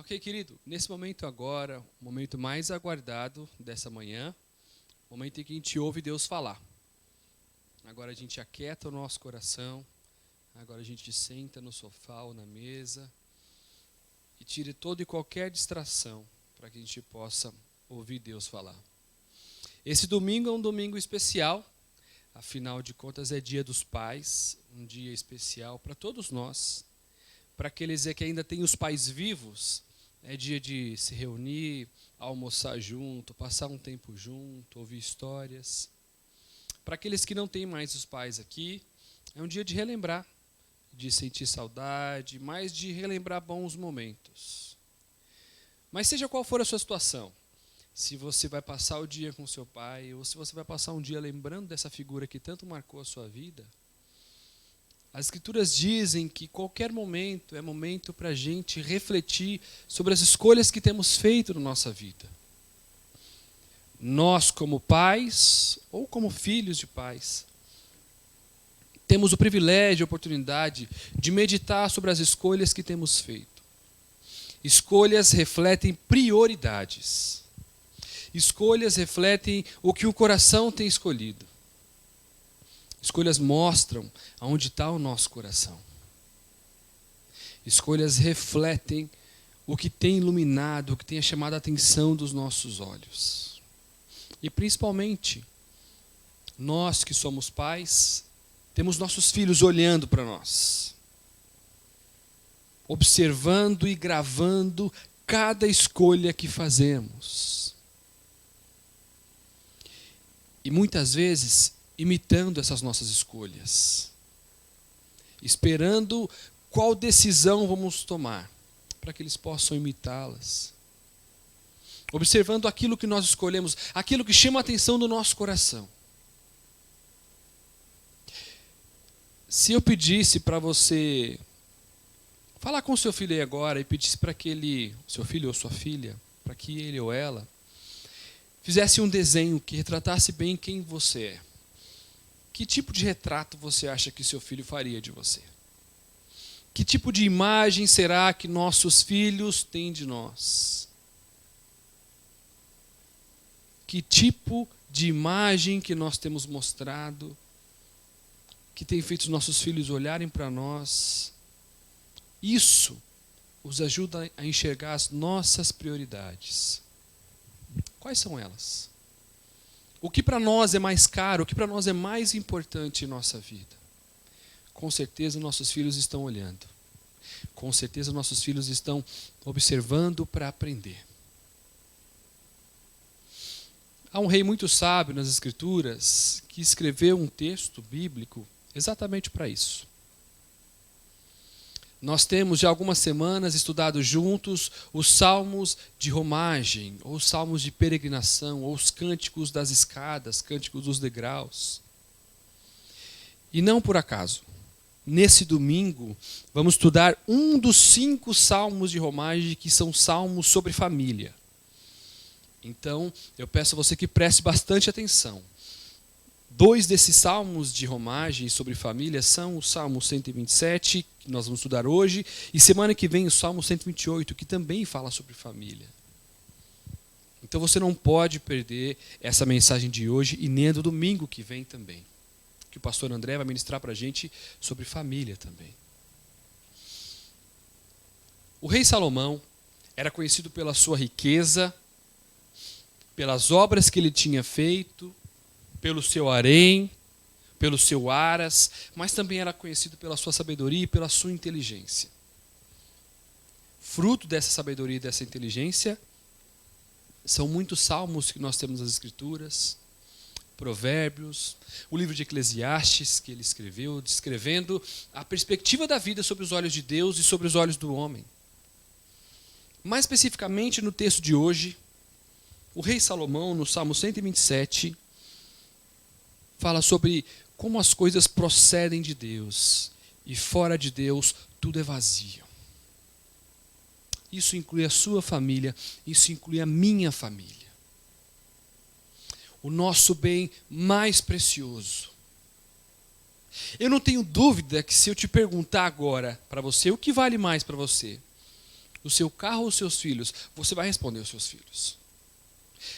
Ok, querido, nesse momento agora, o momento mais aguardado dessa manhã, o momento em que a gente ouve Deus falar. Agora a gente aquieta o nosso coração, agora a gente senta no sofá ou na mesa e tire toda e qualquer distração para que a gente possa ouvir Deus falar. Esse domingo é um domingo especial, afinal de contas é Dia dos Pais, um dia especial para todos nós. Para aqueles que ainda têm os pais vivos, é dia de se reunir, almoçar junto, passar um tempo junto, ouvir histórias. Para aqueles que não têm mais os pais aqui, é um dia de relembrar, de sentir saudade, mas de relembrar bons momentos. Mas seja qual for a sua situação, se você vai passar o dia com seu pai, ou se você vai passar um dia lembrando dessa figura que tanto marcou a sua vida, as Escrituras dizem que qualquer momento é momento para a gente refletir sobre as escolhas que temos feito na nossa vida. Nós, como pais, ou como filhos de pais, temos o privilégio e a oportunidade de meditar sobre as escolhas que temos feito. Escolhas refletem prioridades. Escolhas refletem o que o coração tem escolhido. Escolhas mostram aonde está o nosso coração. Escolhas refletem o que tem iluminado, o que tem chamado a atenção dos nossos olhos. E principalmente, nós que somos pais, temos nossos filhos olhando para nós, observando e gravando cada escolha que fazemos. E muitas vezes, imitando essas nossas escolhas, esperando qual decisão vamos tomar, para que eles possam imitá-las. Observando aquilo que nós escolhemos, aquilo que chama a atenção do nosso coração. Se eu pedisse para você falar com o seu filho aí agora e pedisse para que ele, seu filho ou sua filha, para que ele ou ela fizesse um desenho que retratasse bem quem você é, que tipo de retrato você acha que seu filho faria de você? Que tipo de imagem será que nossos filhos têm de nós? Que tipo de imagem que nós temos mostrado, que tem feito os nossos filhos olharem para nós? Isso os ajuda a enxergar as nossas prioridades. Quais são elas? O que para nós é mais caro, o que para nós é mais importante em nossa vida? Com certeza nossos filhos estão olhando. Com certeza nossos filhos estão observando para aprender. Há um rei muito sábio nas Escrituras que escreveu um texto bíblico exatamente para isso. Nós temos já algumas semanas estudado juntos os salmos de romagem, ou os salmos de peregrinação, ou os cânticos das escadas, cânticos dos degraus. E não por acaso, nesse domingo, vamos estudar um dos 5 salmos de romagem que são salmos sobre família. Então, eu peço a você que preste bastante atenção. 2 desses salmos de romagem sobre família são o Salmo 127, que nós vamos estudar hoje, e semana que vem o Salmo 128, que também fala sobre família. Então você não pode perder essa mensagem de hoje e nem a do domingo que vem também, que o pastor André vai ministrar para a gente sobre família também. O rei Salomão era conhecido pela sua riqueza, pelas obras que ele tinha feito, pelo seu harém, pelo seu aras, mas também era conhecido pela sua sabedoria e pela sua inteligência. Fruto dessa sabedoria e dessa inteligência, são muitos salmos que nós temos nas Escrituras, Provérbios, o livro de Eclesiastes que ele escreveu, descrevendo a perspectiva da vida sobre os olhos de Deus e sobre os olhos do homem. Mais especificamente no texto de hoje, o rei Salomão, no Salmo 127, fala sobre como as coisas procedem de Deus e fora de Deus tudo é vazio. Isso inclui a sua família, isso inclui a minha família. O nosso bem mais precioso. Eu não tenho dúvida que se eu te perguntar agora para você, o que vale mais para você? o seu carro ou os seus filhos, você vai responder os seus filhos.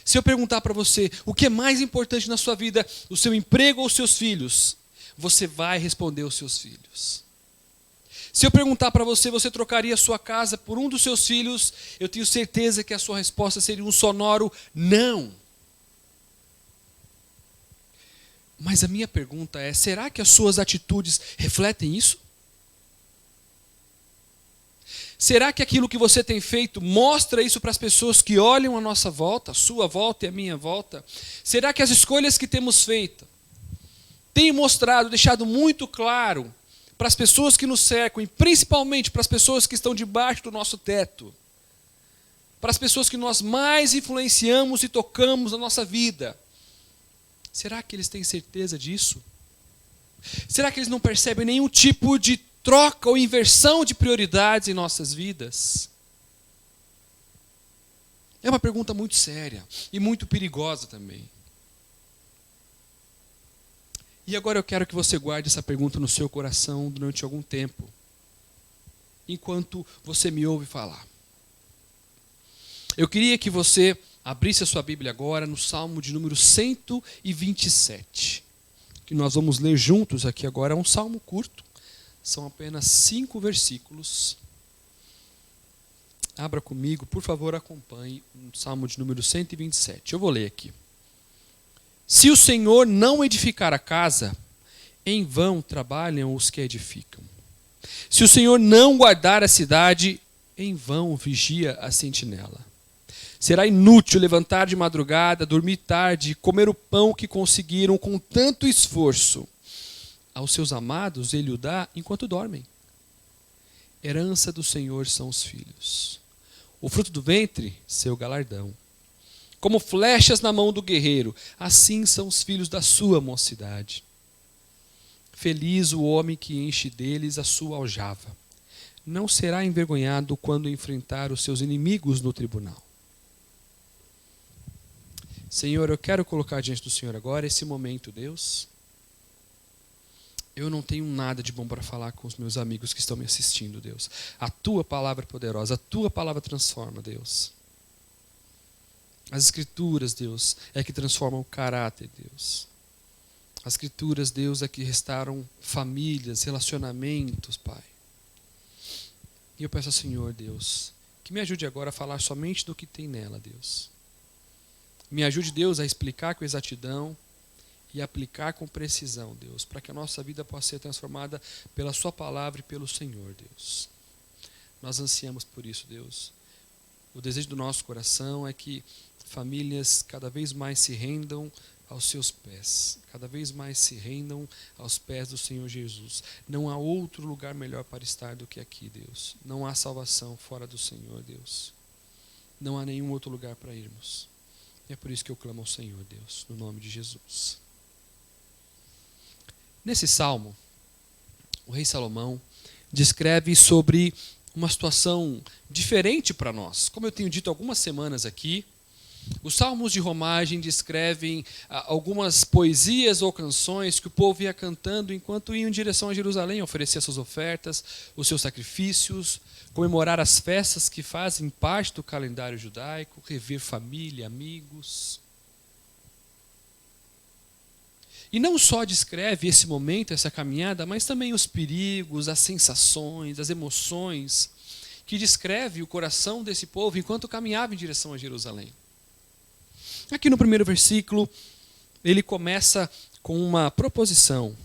Se eu perguntar para você o que é mais importante na sua vida, o seu emprego ou os seus filhos, você vai responder os seus filhos. Se eu perguntar para você, você trocaria a sua casa por um dos seus filhos, eu tenho certeza que a sua resposta seria um sonoro não. Mas a minha pergunta é, será que as suas atitudes refletem isso? Será que aquilo que você tem feito mostra isso para as pessoas que olham a nossa volta, a sua volta e a minha volta? Será que as escolhas que temos feito têm mostrado, deixado muito claro para as pessoas que nos cercam e principalmente para as pessoas que estão debaixo do nosso teto, para as pessoas que nós mais influenciamos e tocamos na nossa vida? Será que eles têm certeza disso? Será que eles não percebem nenhum tipo de troca ou inversão de prioridades em nossas vidas? É uma pergunta muito séria e muito perigosa também. E agora eu quero que você guarde essa pergunta no seu coração durante algum tempo, enquanto você me ouve falar. Eu queria que você abrisse a sua Bíblia agora no Salmo de número 127, que nós vamos ler juntos aqui agora. É um salmo curto, são apenas 5 versículos. Abra comigo, por favor, acompanhe o Salmo de número 127. Eu vou ler aqui. Se o Senhor não edificar a casa, em vão trabalham os que edificam. Se o Senhor não guardar a cidade, em vão vigia a sentinela. Será inútil levantar de madrugada, dormir tarde, comer o pão que conseguiram com tanto esforço. Aos seus amados ele o dá enquanto dormem. Herança do Senhor são os filhos. O fruto do ventre, seu galardão. Como flechas na mão do guerreiro, assim são os filhos da sua mocidade. Feliz o homem que enche deles a sua aljava. Não será envergonhado quando enfrentar os seus inimigos no tribunal. Senhor, eu quero colocar diante do Senhor agora esse momento, Deus. Eu não tenho nada de bom para falar com os meus amigos que estão me assistindo, Deus. A tua palavra é poderosa, a tua palavra transforma, Deus. As escrituras, Deus, é que transformam o caráter, Deus. As escrituras, Deus, é que restauram famílias, relacionamentos, Pai. E eu peço ao Senhor, Deus, que me ajude agora a falar somente do que tem nela, Deus. Me ajude, Deus, a explicar com exatidão e aplicar com precisão, Deus, para que a nossa vida possa ser transformada pela sua palavra e pelo Senhor, Deus. Nós ansiamos por isso, Deus. O desejo do nosso coração é que famílias cada vez mais se rendam aos seus pés, cada vez mais se rendam aos pés do Senhor Jesus. Não há outro lugar melhor para estar do que aqui, Deus. Não há salvação fora do Senhor, Deus. Não há nenhum outro lugar para irmos. E é por isso que eu clamo ao Senhor, Deus, no nome de Jesus. Nesse salmo, o rei Salomão descreve sobre uma situação diferente para nós. Como eu tenho dito algumas semanas aqui, os salmos de romagem descrevem algumas poesias ou canções que o povo ia cantando enquanto ia em direção a Jerusalém, oferecer suas ofertas, os seus sacrifícios, comemorar as festas que fazem parte do calendário judaico, rever família, amigos. E não só descreve esse momento, essa caminhada, mas também os perigos, as sensações, as emoções que descreve o coração desse povo enquanto caminhava em direção a Jerusalém. Aqui no primeiro versículo, ele começa com uma proposição.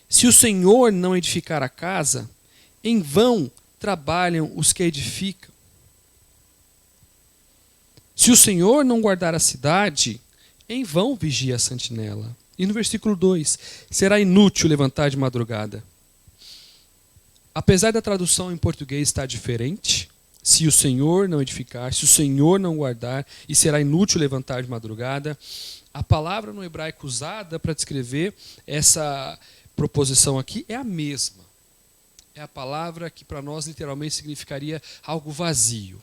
Se o Senhor não edificar a casa, em vão trabalham os que edificam. Se o Senhor não guardar a cidade, em vão vigia a sentinela. E no versículo 2, será inútil levantar de madrugada. Apesar da tradução em português estar diferente, se o Senhor não edificar, se o Senhor não guardar, e será inútil levantar de madrugada, a palavra no hebraico usada para descrever essa proposição aqui é a mesma. É a palavra que para nós literalmente significaria algo vazio,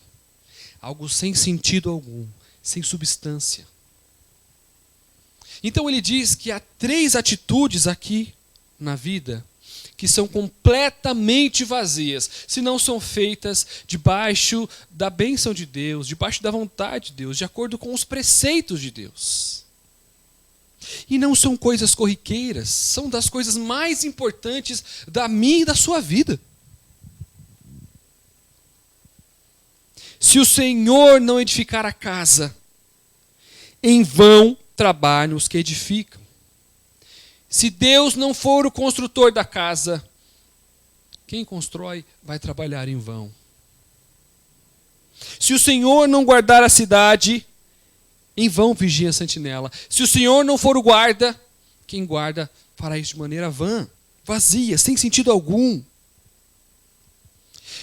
algo sem sentido algum, sem substância. Então ele diz que há 3 atitudes aqui na vida que são completamente vazias, se não são feitas debaixo da bênção de Deus, debaixo da vontade de Deus, de acordo com os preceitos de Deus. E não são coisas corriqueiras, são das coisas mais importantes da minha e da sua vida. Se o Senhor não edificar a casa, em vão trabalham os que edificam. Se Deus não for o construtor da casa, quem constrói vai trabalhar em vão. Se o Senhor não guardar a cidade, em vão vigia a sentinela. Se o Senhor não for o guarda, quem guarda fará isso de maneira vã, vazia, sem sentido algum.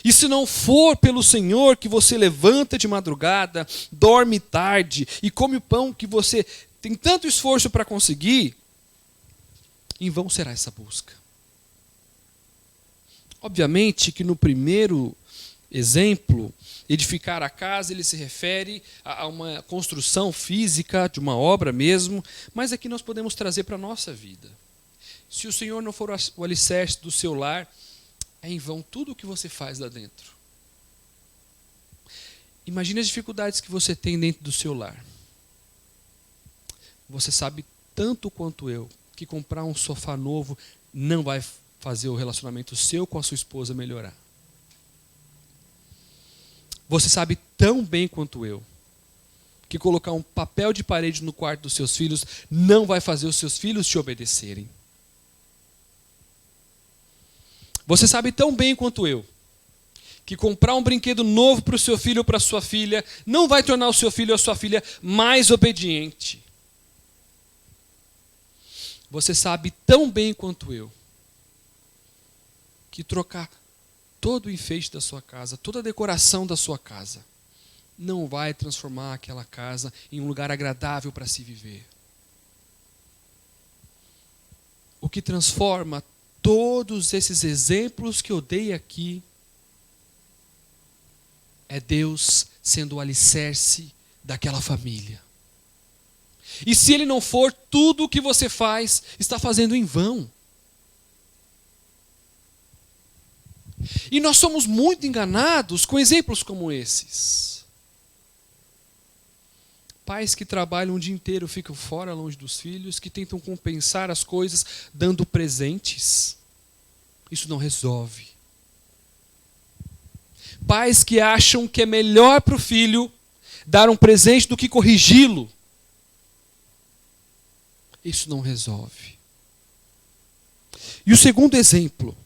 E se não for pelo Senhor que você levanta de madrugada, dorme tarde e come o pão que você tem tanto esforço para conseguir, em vão será essa busca. Obviamente que no primeiro exemplo, edificar a casa, ele se refere a uma construção física, de uma obra mesmo, mas aqui nós podemos trazer para a nossa vida. Se o Senhor não for o alicerce do seu lar, é em vão tudo o que você faz lá dentro. Imagine as dificuldades que você tem dentro do seu lar. Você sabe tanto quanto eu que comprar um sofá novo não vai fazer o relacionamento seu com a sua esposa melhorar. Você sabe tão bem quanto eu que colocar um papel de parede no quarto dos seus filhos não vai fazer os seus filhos te obedecerem. Você sabe tão bem quanto eu que comprar um brinquedo novo para o seu filho ou para a sua filha não vai tornar o seu filho ou a sua filha mais obediente. Você sabe tão bem quanto eu que trocar todo o enfeite da sua casa, toda a decoração da sua casa, não vai transformar aquela casa em um lugar agradável para se viver. O que transforma todos esses exemplos que eu dei aqui é Deus sendo o alicerce daquela família. E se Ele não for, tudo o que você faz está fazendo em vão. E nós somos muito enganados com exemplos como esses. Pais que trabalham o dia inteiro, ficam fora, longe dos filhos, que tentam compensar as coisas dando presentes. Isso não resolve. Pais que acham que é melhor para o filho dar um presente do que corrigi-lo. Isso não resolve. E o segundo exemplo.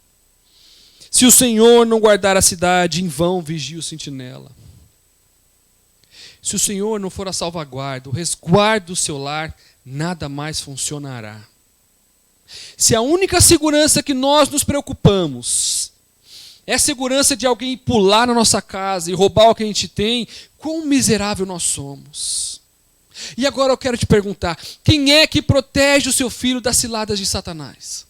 Se o Senhor não guardar a cidade, em vão vigia o sentinela. Se o Senhor não for a salvaguarda, o resguardo do seu lar, nada mais funcionará. Se a única segurança que nós nos preocupamos é a segurança de alguém pular na nossa casa e roubar o que a gente tem, quão miserável nós somos. E agora eu quero te perguntar, quem é que protege o seu filho das ciladas de Satanás?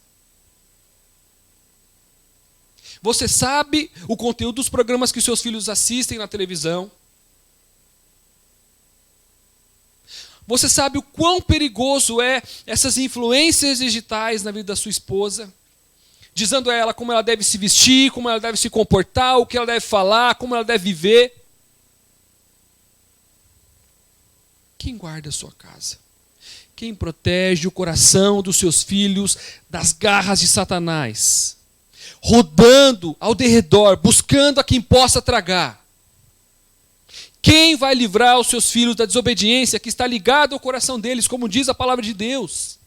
Você sabe o conteúdo dos programas que os seus filhos assistem na televisão? Você sabe o quão perigoso é essas influências digitais na vida da sua esposa? Dizendo a ela como ela deve se vestir, como ela deve se comportar, o que ela deve falar, como ela deve viver. Quem guarda a sua casa? Quem protege o coração dos seus filhos das garras de Satanás? Rodando ao derredor, buscando a quem possa tragar. Quem vai livrar os seus filhos da desobediência que está ligada ao coração deles, como diz a palavra de Deus?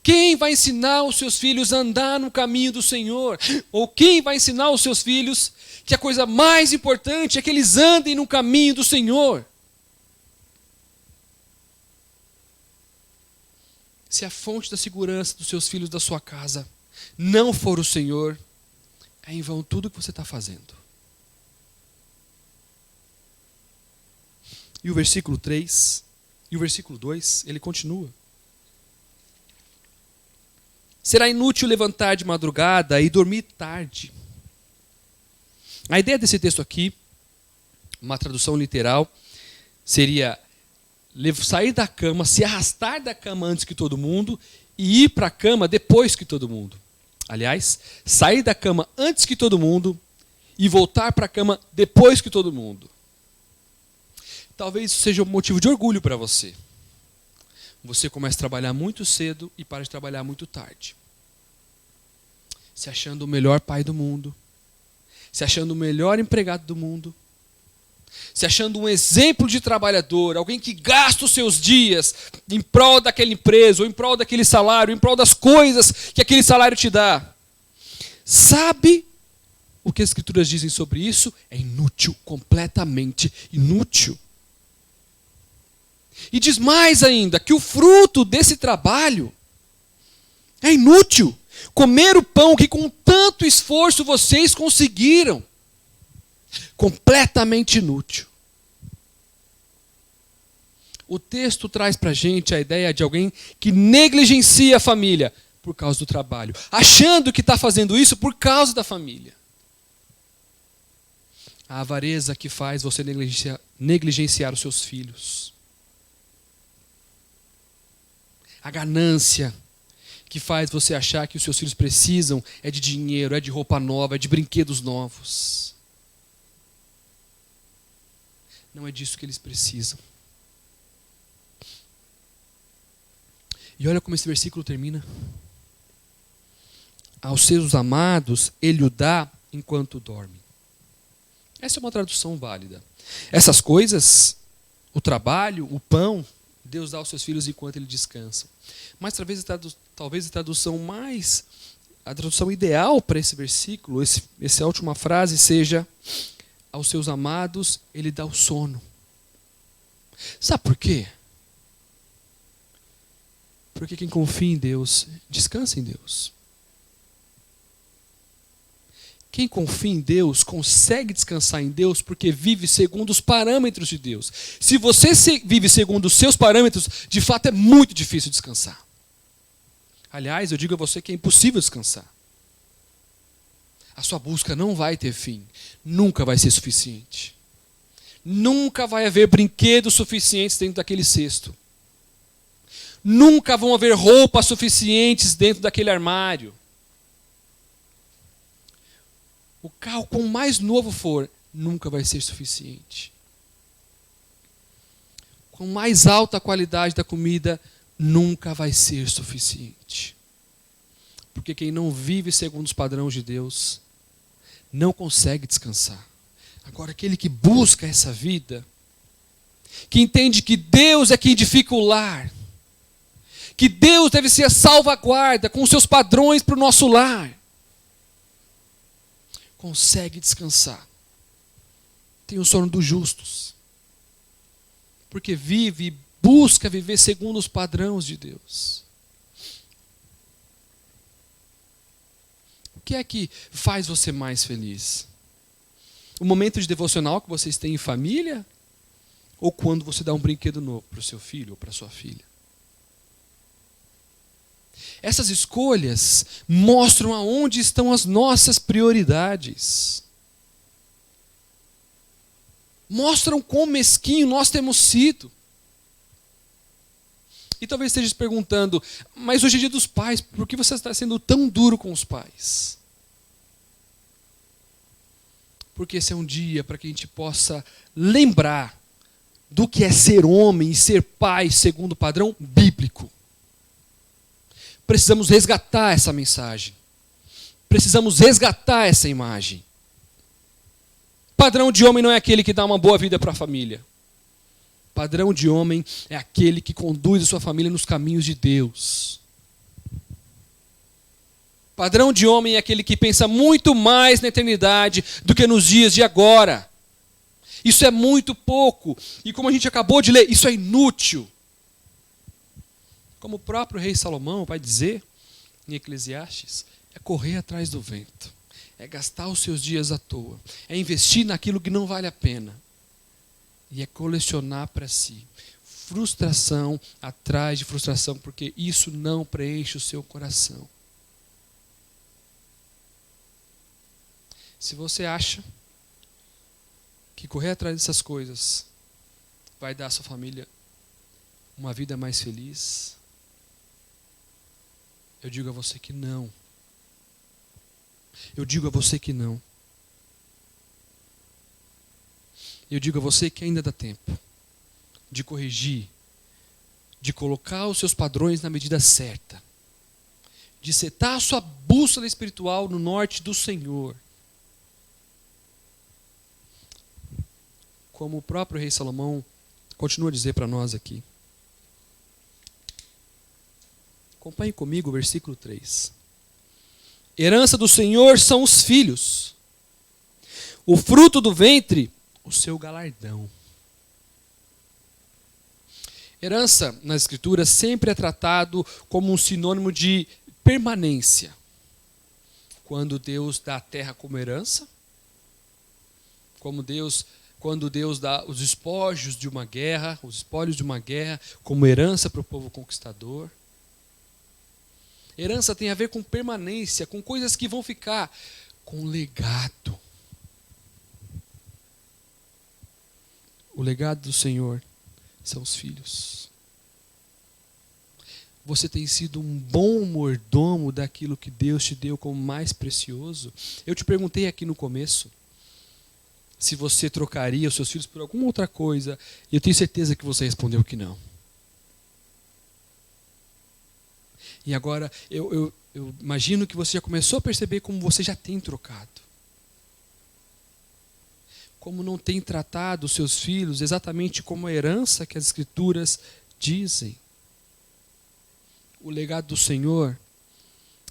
Quem vai ensinar os seus filhos a andar no caminho do Senhor? Ou quem vai ensinar os seus filhos que a coisa mais importante é que eles andem no caminho do Senhor? Se a fonte da segurança dos seus filhos da sua casa não for o Senhor, é em vão tudo o que você está fazendo. E o versículo 3 e o versículo 2, ele continua. Será inútil levantar de madrugada e dormir tarde. A ideia desse texto aqui, uma tradução literal, seria sair da cama, se arrastar da cama antes que todo mundo e ir para a cama depois que todo mundo. Aliás, sair da cama antes que todo mundo e voltar para a cama depois que todo mundo. Talvez isso seja um motivo de orgulho para você. Você começa a trabalhar muito cedo e para de trabalhar muito tarde. Se achando o melhor pai do mundo. Se achando o melhor empregado do mundo. Se achando um exemplo de trabalhador, alguém que gasta os seus dias em prol daquela empresa, ou em prol daquele salário, em prol das coisas que aquele salário te dá. Sabe o que as Escrituras dizem sobre isso? É inútil, completamente inútil. E diz mais ainda, que o fruto desse trabalho é inútil. Comer o pão que com tanto esforço vocês conseguiram. Completamente inútil. O texto traz para a gente a ideia de alguém que negligencia a família por causa do trabalho, achando que está fazendo isso por causa da família. A avareza que faz você negligenciar os seus filhos. A ganância que faz você achar que os seus filhos precisam é de dinheiro, é de roupa nova, é de brinquedos novos. Não é disso que eles precisam. E olha como esse versículo termina. Aos seus amados ele o dá enquanto dorme. Essa é uma tradução válida. Essas coisas, o trabalho, o pão, Deus dá aos seus filhos enquanto eles descansam. Mas talvez a tradução ideal para esse versículo, essa última frase seja: aos seus amados ele dá o sono. Sabe por quê? Porque quem confia em Deus, descansa em Deus. Quem confia em Deus consegue descansar em Deus porque vive segundo os parâmetros de Deus. Se você vive segundo os seus parâmetros, de fato é muito difícil descansar. Aliás, eu digo a você que é impossível descansar. A sua busca não vai ter fim. Nunca vai ser suficiente. Nunca vai haver brinquedos suficientes dentro daquele cesto. Nunca vão haver roupas suficientes dentro daquele armário. O carro, quanto mais novo for, nunca vai ser suficiente. Com mais alta a qualidade da comida, nunca vai ser suficiente. Porque quem não vive segundo os padrões de Deus, não consegue descansar. Agora, aquele que busca essa vida, que entende que Deus é quem edifica o lar, que Deus deve ser a salvaguarda com os seus padrões para o nosso lar, consegue descansar. Tem o sono dos justos. Porque vive e busca viver segundo os padrões de Deus. O que é que faz você mais feliz? O momento de devocional que vocês têm em família? Ou quando você dá um brinquedo novo para o seu filho ou para a sua filha? Essas escolhas mostram aonde estão as nossas prioridades. Mostram quão mesquinho nós temos sido. E talvez esteja se perguntando, mas hoje é dia dos pais, por que você está sendo tão duro com os pais? Porque esse é um dia para que a gente possa lembrar do que é ser homem e ser pai segundo o padrão bíblico. Precisamos resgatar essa mensagem. Precisamos resgatar essa imagem. Padrão de homem não é aquele que dá uma boa vida para a família. Padrão de homem é aquele que conduz a sua família nos caminhos de Deus. Padrão de homem é aquele que pensa muito mais na eternidade do que nos dias de agora. Isso é muito pouco. E como a gente acabou de ler, isso é inútil. Como o próprio rei Salomão vai dizer em Eclesiastes, é correr atrás do vento, é gastar os seus dias à toa, é investir naquilo que não vale a pena, e é colecionar para si frustração atrás de frustração, porque isso não preenche o seu coração. Se você acha que correr atrás dessas coisas vai dar à sua família uma vida mais feliz, Eu digo a você que não. Eu digo a você que não. Eu digo a você que ainda dá tempo de corrigir, de colocar os seus padrões na medida certa, de setar a sua bússola espiritual no norte do Senhor. Como o próprio rei Salomão continua a dizer para nós aqui. Acompanhe comigo o versículo 3. Herança do Senhor são os filhos, o fruto do ventre, o seu galardão. Herança, nas Escrituras, sempre é tratado como um sinônimo de permanência. Quando Deus dá a terra como herança, quando Deus dá os espólios de uma guerra como herança para o povo conquistador. Herança tem a ver com permanência, com coisas que vão ficar, com legado. O legado do Senhor são os filhos. Você tem sido um bom mordomo daquilo que Deus te deu como mais precioso? Eu te perguntei aqui no começo se você trocaria os seus filhos por alguma outra coisa, e eu tenho certeza que você respondeu que não. E agora, eu imagino que você já começou a perceber como você já tem trocado. Como não tem tratado os seus filhos exatamente como a herança que as Escrituras dizem. O legado do Senhor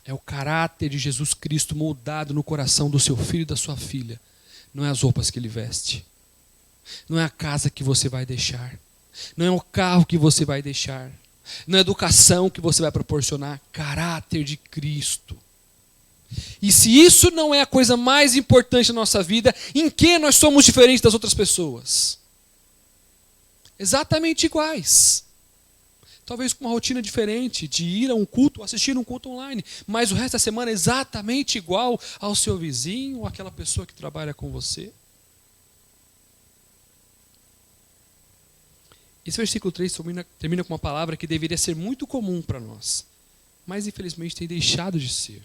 é o caráter de Jesus Cristo moldado no coração do seu filho e da sua filha. Não é as roupas que ele veste. Não é a casa que você vai deixar. Não é o carro que você vai deixar. Não é a educação que você vai proporcionar. Caráter de Cristo. E se isso não é a coisa mais importante na nossa vida, em que nós somos diferentes das outras pessoas? Exatamente iguais. Talvez com uma rotina diferente, de ir a um culto, assistir um culto online, mas o resto da semana é exatamente igual ao seu vizinho, ou àquela pessoa que trabalha com você. Esse versículo 3 termina com uma palavra que deveria ser muito comum para nós, mas infelizmente tem deixado de ser.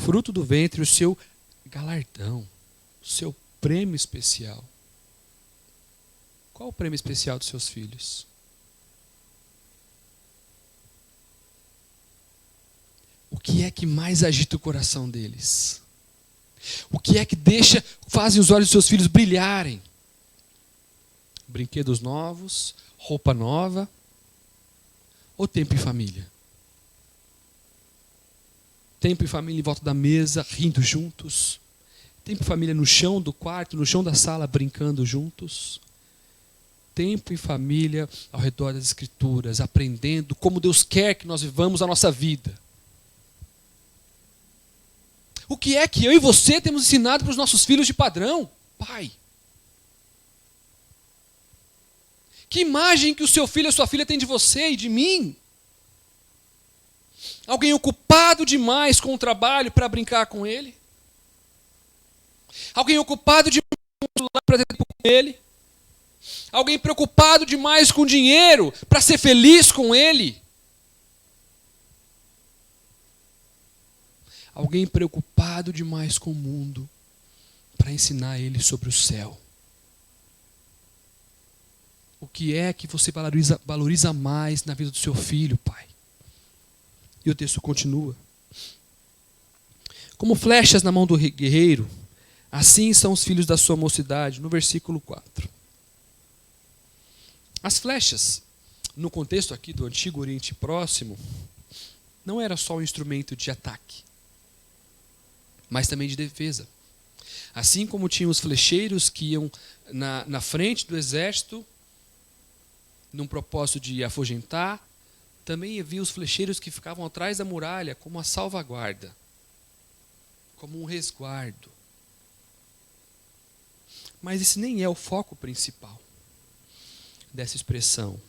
Fruto do ventre, o seu galardão, o seu prêmio especial. Qual o prêmio especial dos seus filhos? O que é que mais agita o coração deles? O que é que fazem os olhos dos seus filhos brilharem? Brinquedos novos, roupa nova, ou tempo em família? Tempo em família em volta da mesa, rindo juntos. Tempo em família no chão do quarto, no chão da sala, brincando juntos. Tempo em família ao redor das Escrituras, aprendendo como Deus quer que nós vivamos a nossa vida. O que é que eu e você temos ensinado para os nossos filhos de padrão? Pai. Que imagem que o seu filho e a sua filha têm de você e de mim? Alguém ocupado demais com o trabalho para brincar com ele? Alguém ocupado demais com o celular para ter tempo com ele? Alguém preocupado demais com o dinheiro para ser feliz com ele? Alguém preocupado demais com o mundo para ensinar ele sobre o céu? O que é que você valoriza mais na vida do seu filho, pai? E o texto continua. Como flechas na mão do guerreiro, assim são os filhos da sua mocidade, no versículo 4. As flechas, no contexto aqui do Antigo Oriente Próximo, não era só um instrumento de ataque, mas também de defesa. Assim como tinham os flecheiros que iam na frente do exército, num propósito de afugentar, também havia os flecheiros que ficavam atrás da muralha como uma salvaguarda, como um resguardo. Mas esse nem é o foco principal dessa expressão.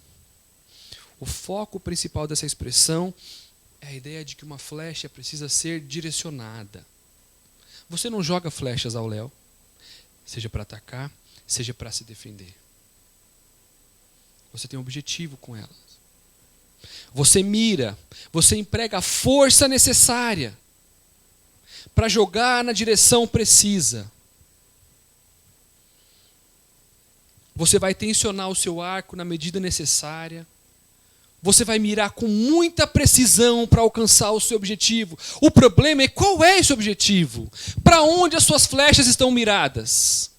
O foco principal dessa expressão é a ideia de que uma flecha precisa ser direcionada. Você não joga flechas ao léu, seja para atacar, seja para se defender. Você tem um objetivo com elas. Você mira, você emprega a força necessária para jogar na direção precisa. Você vai tensionar o seu arco na medida necessária. Você vai mirar com muita precisão para alcançar o seu objetivo. O problema é qual é esse objetivo? Para onde as suas flechas estão miradas?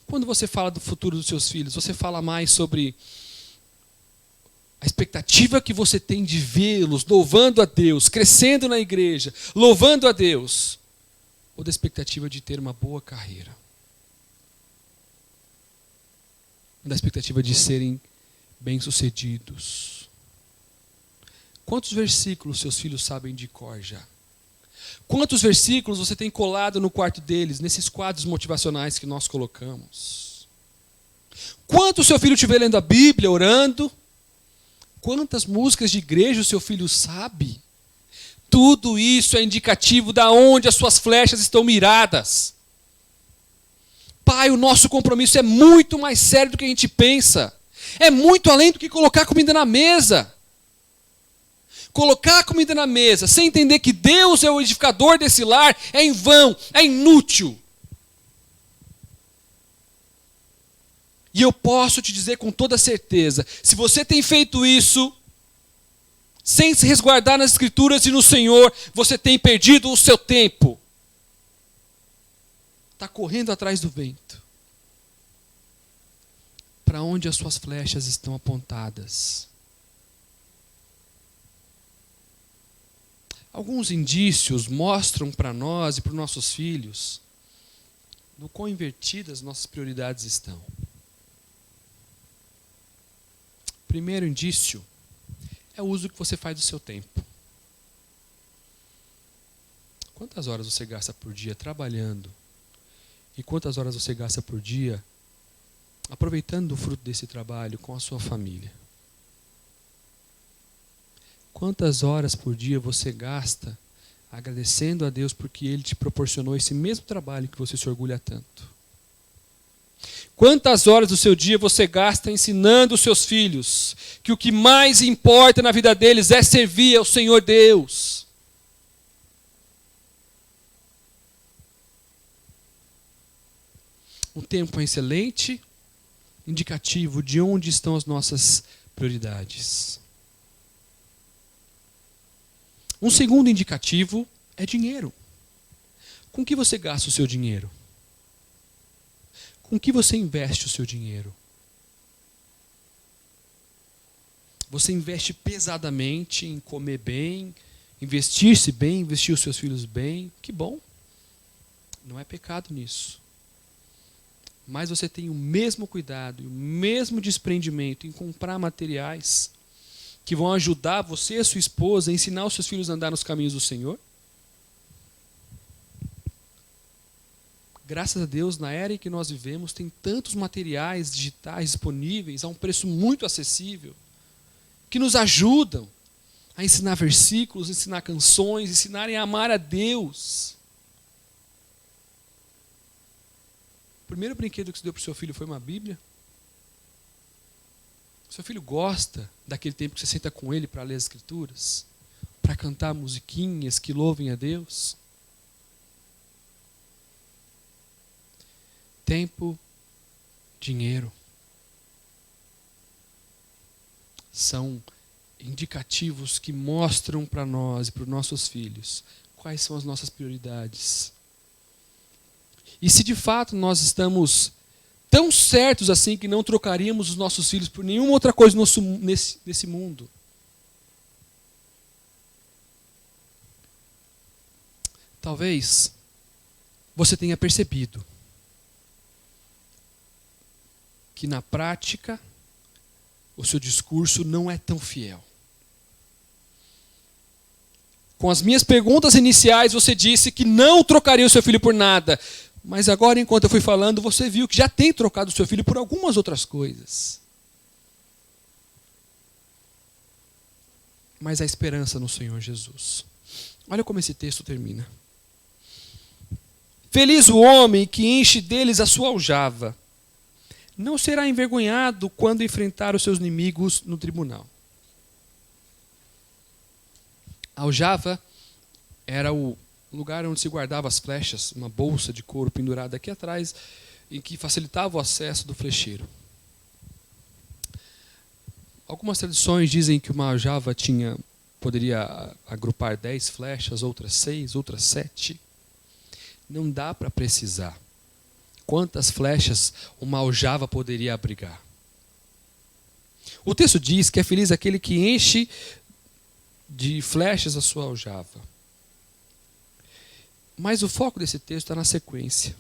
Quando você fala do futuro dos seus filhos, você fala mais sobre a expectativa que você tem de vê-los louvando a Deus, crescendo na igreja, louvando a Deus, ou da expectativa de ter uma boa carreira? Da expectativa de serem bem-sucedidos? Quantos versículos seus filhos sabem de cor já? Quantos versículos você tem colado no quarto deles, nesses quadros motivacionais que nós colocamos? Quanto o seu filho te vê lendo a Bíblia, orando? Quantas músicas de igreja o seu filho sabe? Tudo isso é indicativo de onde as suas flechas estão miradas. Pai, o nosso compromisso é muito mais sério do que a gente pensa. É muito além do que colocar comida na mesa. Colocar comida na mesa sem entender que Deus é o edificador desse lar é em vão, é inútil. E eu posso te dizer com toda certeza, se você tem feito isso sem se resguardar nas Escrituras e no Senhor, você tem perdido o seu tempo. Está correndo atrás do vento. Para onde as suas flechas estão apontadas? Alguns indícios mostram para nós e para os nossos filhos no quão invertidas nossas prioridades estão. Primeiro indício é o uso que você faz do seu tempo. Quantas horas você gasta por dia trabalhando? E quantas horas você gasta por dia aproveitando o fruto desse trabalho com a sua família? Quantas horas por dia você gasta agradecendo a Deus porque Ele te proporcionou esse mesmo trabalho que você se orgulha tanto? Quantas horas do seu dia você gasta ensinando os seus filhos que o que mais importa na vida deles é servir ao Senhor Deus? Um tempo excelente, indicativo de onde estão as nossas prioridades. Um segundo indicativo é dinheiro. Com que você gasta o seu dinheiro? Com que você investe o seu dinheiro? Você investe pesadamente em comer bem, investir-se bem, investir os seus filhos bem? Que bom. Não é pecado nisso. Mas você tem o mesmo cuidado e o mesmo desprendimento em comprar materiais que vão ajudar você e a sua esposa a ensinar os seus filhos a andar nos caminhos do Senhor? Graças a Deus, na era em que nós vivemos, tem tantos materiais digitais disponíveis a um preço muito acessível, que nos ajudam a ensinar versículos, ensinar canções, ensinarem a amar a Deus. O primeiro brinquedo que você deu para o seu filho foi uma Bíblia? Seu filho gosta daquele tempo que você senta com ele para ler as Escrituras? Para cantar musiquinhas que louvem a Deus? Tempo, dinheiro são indicativos que mostram para nós e para os nossos filhos quais são as nossas prioridades. E se de fato nós estamos tão certos assim que não trocaríamos os nossos filhos por nenhuma outra coisa nesse mundo, talvez você tenha percebido que na prática o seu discurso não é tão fiel. Com as minhas perguntas iniciais, você disse que não trocaria o seu filho por nada. Mas agora, enquanto eu fui falando, você viu que já tem trocado o seu filho por algumas outras coisas. Mas há esperança no Senhor Jesus. Olha como esse texto termina. Feliz o homem que enche deles a sua aljava. não será envergonhado quando enfrentar os seus inimigos no tribunal. A aljava era o lugar onde se guardava as flechas, uma bolsa de couro pendurada aqui atrás, em que facilitava o acesso do flecheiro. Algumas tradições dizem que uma aljava poderia agrupar 10 flechas, outras 6, outras 7. Não dá para precisar quantas flechas uma aljava poderia abrigar. O texto diz que é feliz aquele que enche de flechas a sua aljava. Mas o foco desse texto está na sequência.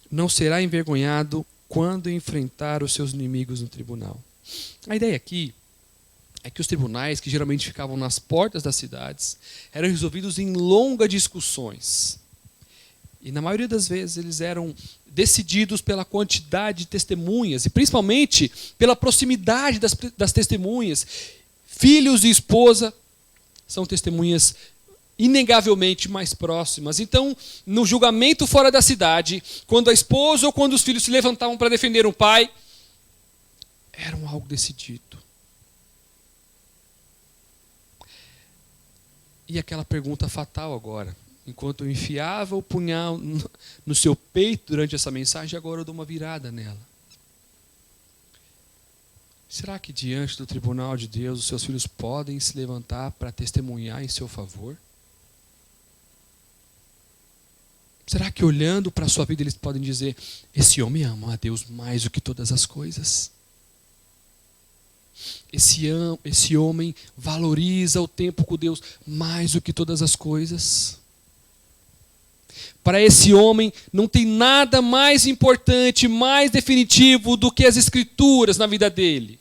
Não será envergonhado quando enfrentar os seus inimigos no tribunal. A ideia aqui é que os tribunais, que geralmente ficavam nas portas das cidades, eram resolvidos em longas discussões. E na maioria das vezes eles eram decididos pela quantidade de testemunhas, e principalmente pela proximidade das testemunhas. Filhos e esposa são testemunhas inegavelmente mais próximas. Então, no julgamento fora da cidade, quando a esposa ou quando os filhos se levantavam para defender um pai, era algo decidido. E aquela pergunta fatal agora. Enquanto eu enfiava o punhal no seu peito durante essa mensagem, agora eu dou uma virada nela. Será que diante do tribunal de Deus os seus filhos podem se levantar para testemunhar em seu favor? Será que olhando para a sua vida eles podem dizer: esse homem ama a Deus mais do que todas as coisas? Esse homem valoriza o tempo com Deus mais do que todas as coisas? Para esse homem não tem nada mais importante, mais definitivo do que as Escrituras na vida dele.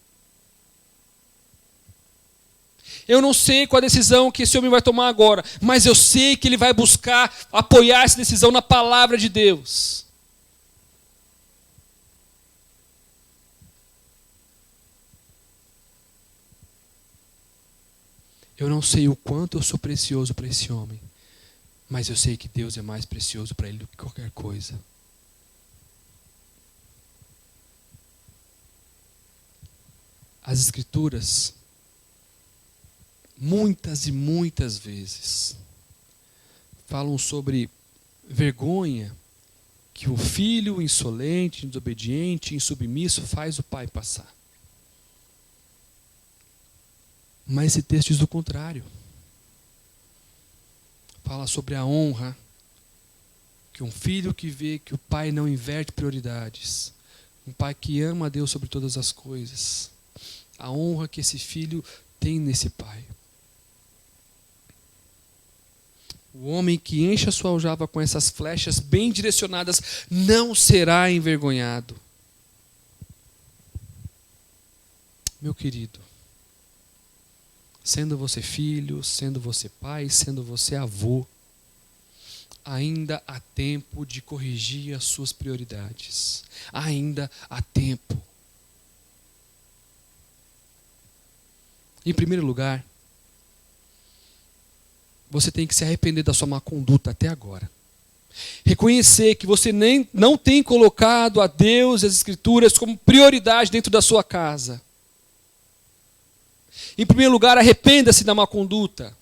Eu não sei qual a decisão que esse homem vai tomar agora, mas eu sei que ele vai buscar apoiar essa decisão na palavra de Deus. Eu não sei o quanto eu sou precioso para esse homem, mas eu sei que Deus é mais precioso para ele do que qualquer coisa. As Escrituras, muitas e muitas vezes, falam sobre vergonha que o filho insolente, desobediente, insubmisso faz o pai passar. Mas esse texto diz o contrário. Fala sobre a honra que um filho que vê que o pai não inverte prioridades, um pai que ama a Deus sobre todas as coisas, a honra que esse filho tem nesse pai. O homem que enche a sua aljava com essas flechas bem direcionadas não será envergonhado. Meu querido, sendo você filho, sendo você pai, sendo você avô, ainda há tempo de corrigir as suas prioridades. Ainda há tempo. Em primeiro lugar, você tem que se arrepender da sua má conduta até agora. Reconhecer que você não tem colocado a Deus e as Escrituras como prioridade dentro da sua casa. Em primeiro lugar, arrependa-se da má conduta.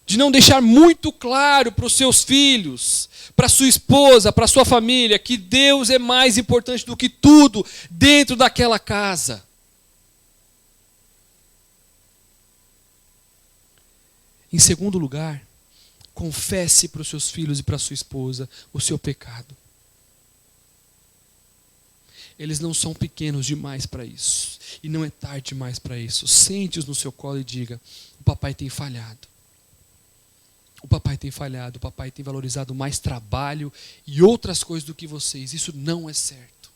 De não deixar muito claro para os seus filhos, para sua esposa, para sua família, que Deus é mais importante do que tudo dentro daquela casa. Em segundo lugar, confesse para os seus filhos e para a sua esposa o seu pecado. Eles não são pequenos demais para isso. E não é tarde demais para isso. Sente-os no seu colo e diga: o papai tem falhado. O papai tem falhado. O papai tem valorizado mais trabalho e outras coisas do que vocês. Isso não é certo.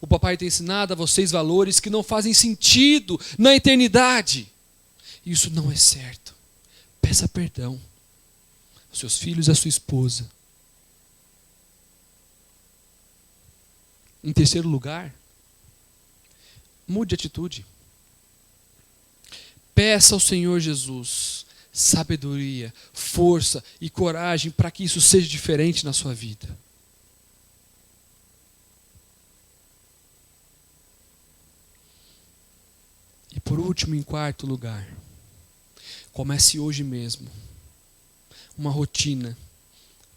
O papai tem ensinado a vocês valores que não fazem sentido na eternidade. Isso não é certo. Peça perdão aos seus filhos e à sua esposa. Em terceiro lugar, mude de atitude. Peça ao Senhor Jesus sabedoria, força e coragem para que isso seja diferente na sua vida. por último, em quarto lugar, comece hoje mesmo uma rotina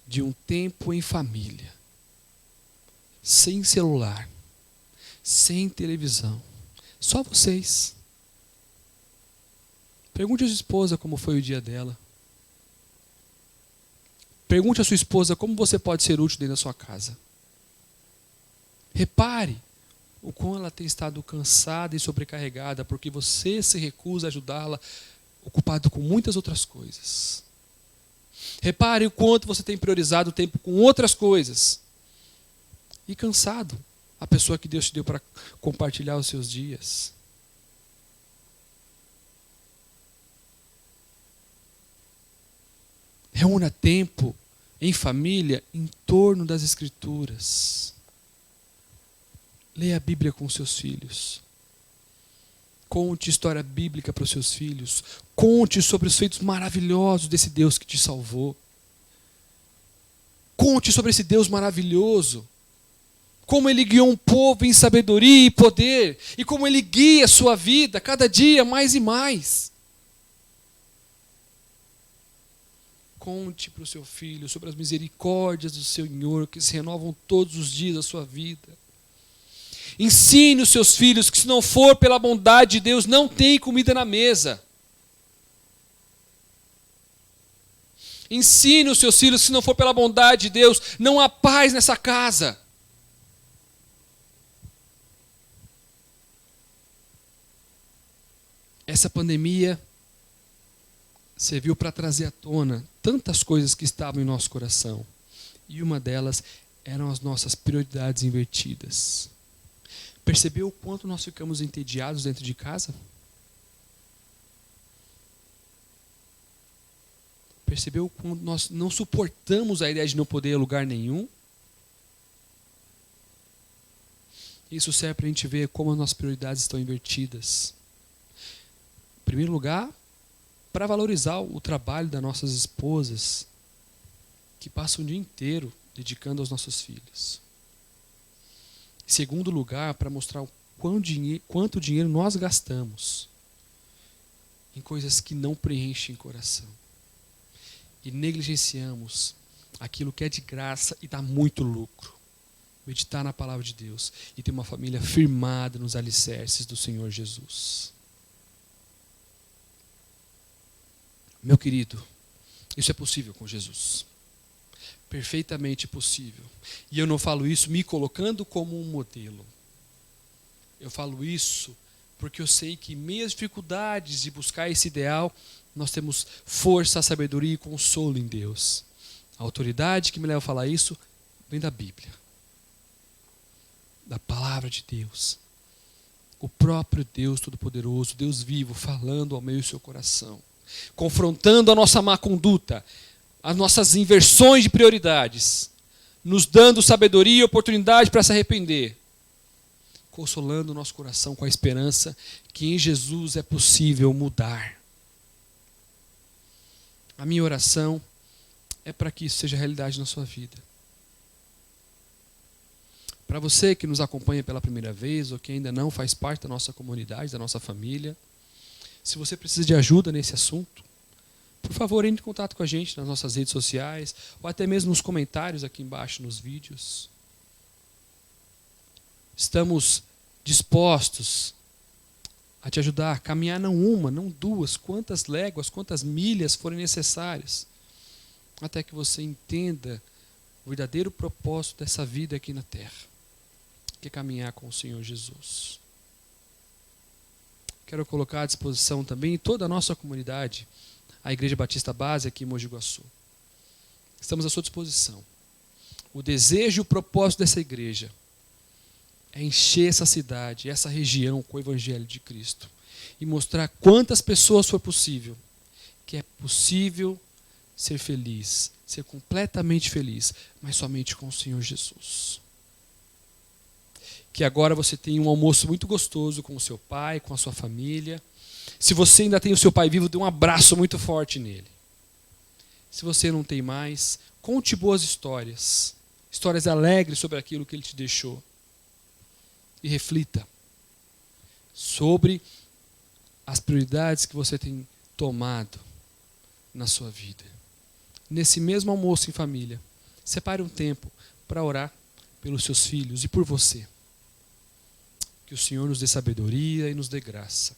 de um tempo em família, sem celular, sem televisão, só vocês. Pergunte à sua esposa como foi o dia dela. Pergunte à sua esposa como você pode ser útil dentro da sua casa. Repare o quão ela tem estado cansada e sobrecarregada porque você se recusa a ajudá-la, ocupado com muitas outras coisas. Repare o quanto você tem priorizado o tempo com outras coisas. E cansado, a pessoa que Deus te deu para compartilhar os seus dias. Reúna tempo em família em torno das Escrituras. Leia a Bíblia com seus filhos. Conte história bíblica para os seus filhos. Conte sobre os feitos maravilhosos desse Deus que te salvou. Conte sobre esse Deus maravilhoso. Como Ele guiou um povo em sabedoria e poder. E como Ele guia a sua vida cada dia mais e mais. Conte para o seu filho sobre as misericórdias do Senhor que se renovam todos os dias da sua vida. Ensine os seus filhos que se não for pela bondade de Deus, não tem comida na mesa. Ensine os seus filhos que se não for pela bondade de Deus, não há paz nessa casa. Essa pandemia serviu para trazer à tona tantas coisas que estavam em nosso coração. E uma delas eram as nossas prioridades invertidas. Percebeu o quanto nós ficamos entediados dentro de casa? Percebeu o quanto nós não suportamos a ideia de não poder ir a lugar nenhum? Isso serve para a gente ver como as nossas prioridades estão invertidas. Em primeiro lugar, para valorizar o trabalho das nossas esposas, que passam o dia inteiro dedicando aos nossos filhos. Em segundo lugar, para mostrar o quanto dinheiro nós gastamos em coisas que não preenchem o coração. E negligenciamos aquilo que é de graça e dá muito lucro. Meditar na palavra de Deus e ter uma família firmada nos alicerces do Senhor Jesus. Meu querido, isso é possível com Jesus. Perfeitamente possível. E eu não falo isso me colocando como um modelo. Eu falo isso porque eu sei que, em meio às dificuldades de buscar esse ideal, nós temos força, sabedoria e consolo em Deus. A autoridade que me leva a falar isso vem da Bíblia, da palavra de Deus. O próprio Deus Todo-Poderoso, Deus vivo, falando ao meio do seu coração, confrontando a nossa má conduta, as nossas inversões de prioridades, nos dando sabedoria e oportunidade para se arrepender, consolando o nosso coração com a esperança que em Jesus é possível mudar. A minha oração é para que isso seja realidade na sua vida. Para você que nos acompanha pela primeira vez ou que ainda não faz parte da nossa comunidade, da nossa família, se você precisa de ajuda nesse assunto, por favor, entre em contato com a gente nas nossas redes sociais ou até mesmo nos comentários aqui embaixo nos vídeos. Estamos dispostos a te ajudar a caminhar não uma, não duas, quantas léguas, quantas milhas forem necessárias, até que você entenda o verdadeiro propósito dessa vida aqui na terra, que é caminhar com o Senhor Jesus. Quero colocar à disposição também toda a nossa comunidade, a Igreja Batista Base aqui em Mogi Guaçu. Estamos à sua disposição. O desejo e o propósito dessa igreja é encher essa cidade, essa região com o Evangelho de Cristo e mostrar quantas pessoas for possível que é possível ser feliz, ser completamente feliz, mas somente com o Senhor Jesus. Que agora você tenha um almoço muito gostoso com o seu pai, com a sua família. Se você ainda tem o seu pai vivo, dê um abraço muito forte nele. Se você não tem mais, conte boas histórias. Histórias alegres sobre aquilo que ele te deixou. E reflita sobre as prioridades que você tem tomado na sua vida. Nesse mesmo almoço em família, separe um tempo para orar pelos seus filhos e por você. Que o Senhor nos dê sabedoria e nos dê graça.